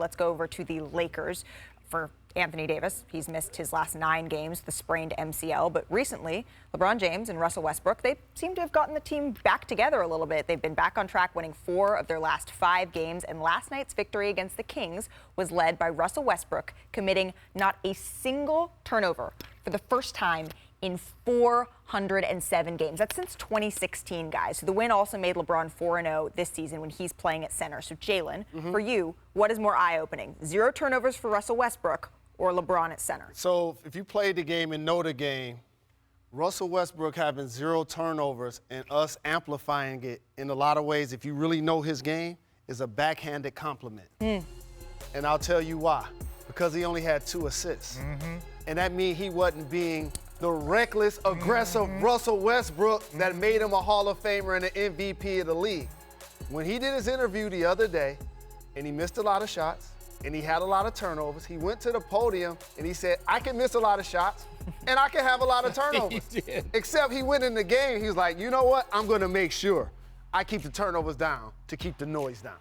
Let's go over to the Lakers for Anthony Davis. He's missed his last 9 games, the sprained MCL. But recently, LeBron James and Russell Westbrook, they seem to have gotten the team back together a little bit. They've been back on track, winning 4 of their last 5 games. And last night's victory against the Kings was led by Russell Westbrook, committing not a single turnover for the first time in 407 games. That's since 2016, guys. So the win also made LeBron 4-0 this season when he's playing at center. So Jalen, for you, what is more eye-opening? 0 turnovers for Russell Westbrook or LeBron at center? So if you played the game and know the game, Russell Westbrook having 0 turnovers and us amplifying it in a lot of ways, if you really know his game, is a backhanded compliment. And I'll tell you why. Because he only had 2 assists. And that means he wasn't being the reckless, aggressive Russell Westbrook that made him a Hall of Famer and an MVP of the league. When he did his interview the other day, and he missed a lot of shots, and he had a lot of turnovers, he went to the podium and he said, I can miss a lot of shots, and I can have a lot of turnovers. Except he went in the game, he was like, you know what? I'm going to make sure I keep the turnovers down to keep the noise down.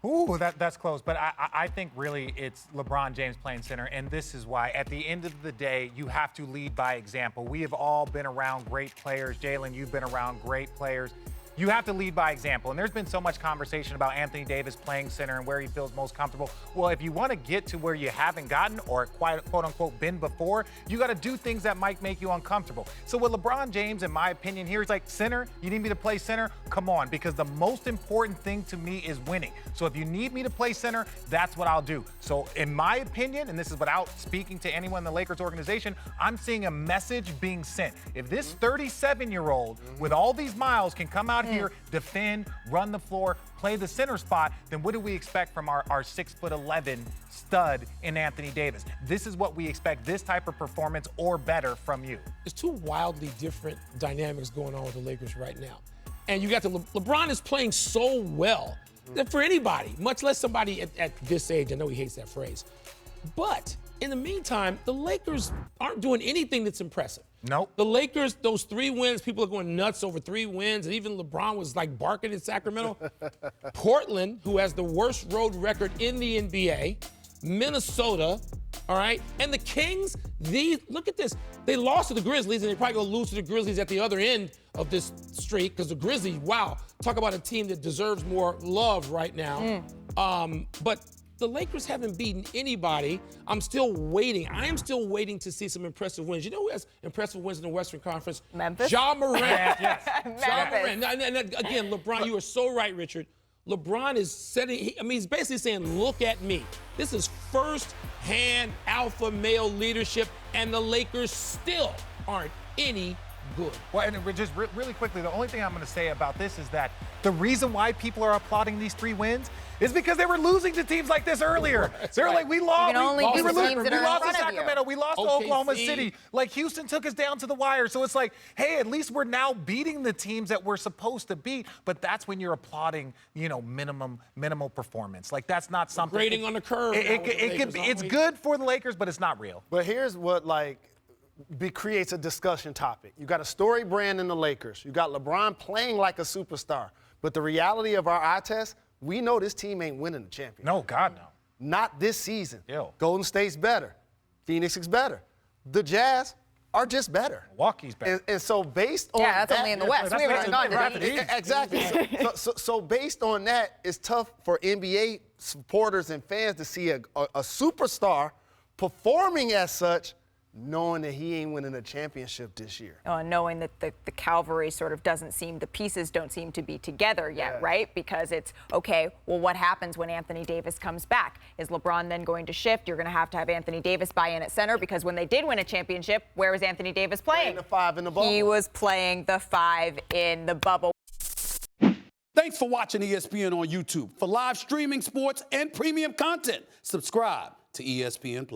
Ooh, that's close. But I think really it's LeBron James playing center, and this is why. At the end of the day, you have to lead by example. We have all been around great players. Jalen, you've been around great players. You have to lead by example. And there's been so much conversation about Anthony Davis playing center and where he feels most comfortable. Well, if you want to get to where you haven't gotten or quite quote unquote been before, you got to do things that might make you uncomfortable. So with LeBron James, in my opinion, here he's like, center, you need me to play center? Come on, because the most important thing to me is winning. So if you need me to play center, that's what I'll do. So in my opinion, and this is without speaking to anyone in the Lakers organization, I'm seeing a message being sent. If this 37-year-old with all these miles can come out here, defend, run the floor, play the center spot, then what do we expect from our 6'11" stud in Anthony Davis? This is what we expect, this type of performance or better from you. There's 2 wildly different dynamics going on with the Lakers right now. And you got LeBron is playing so well that for anybody, much less somebody at this age, I know he hates that phrase. But in the meantime, the Lakers aren't doing anything that's impressive. Nope. The Lakers, those 3 wins, people are going nuts over 3 wins, and even LeBron was like barking in Sacramento. Portland, who has the worst road record in the NBA, Minnesota, all right, and the Kings, look at this. They lost to the Grizzlies, and they're probably going to lose to the Grizzlies at the other end of this streak, because the Grizzlies, wow, talk about a team that deserves more love right now. But the Lakers haven't beaten anybody. I'm still waiting. I am still waiting to see some impressive wins. You know who has impressive wins in the Western Conference? Memphis? Ja Morant. Yes. Ja Morant. And again, LeBron, you are so right, Richard. LeBron is he's basically saying, look at me. This is first-hand alpha male leadership, and the Lakers still aren't any good. Well, and just really quickly, the only thing I'm going to say about this is that the reason why people are applauding these 3 wins is because they were losing to teams like this earlier. They're like, we lost. We lost to Sacramento. We lost to Oklahoma City. Like, Houston took us down to the wire. So it's like, hey, at least we're now beating the teams that we're supposed to beat. But that's when you're applauding, minimal performance. Like, that's not something. Grading on the curve. It's good for the Lakers, but it's not real. But here's what, creates a discussion topic. You got a story brand in the Lakers. You got LeBron playing like a superstar. But the reality of our eye test, we know this team ain't winning the championship. No, God, no. Not this season. Ew. Golden State's better. Phoenix is better. The Jazz are just better. Milwaukee's better. And so based on that's only in the West. We haven't even gone to the East. Exactly. So based on that, it's tough for NBA supporters and fans to see a superstar performing as such, knowing that he ain't winning a championship this year. Knowing that the cavalry sort of the pieces don't seem to be together yet, right? Because it's, okay, well, what happens when Anthony Davis comes back? Is LeBron then going to shift? You're going to have Anthony Davis buy in at center, because when they did win a championship, where was Anthony Davis playing? The 5 in the bubble. He was playing the 5 in the bubble. Thanks for watching ESPN on YouTube. For live streaming, sports, and premium content, subscribe to ESPN+.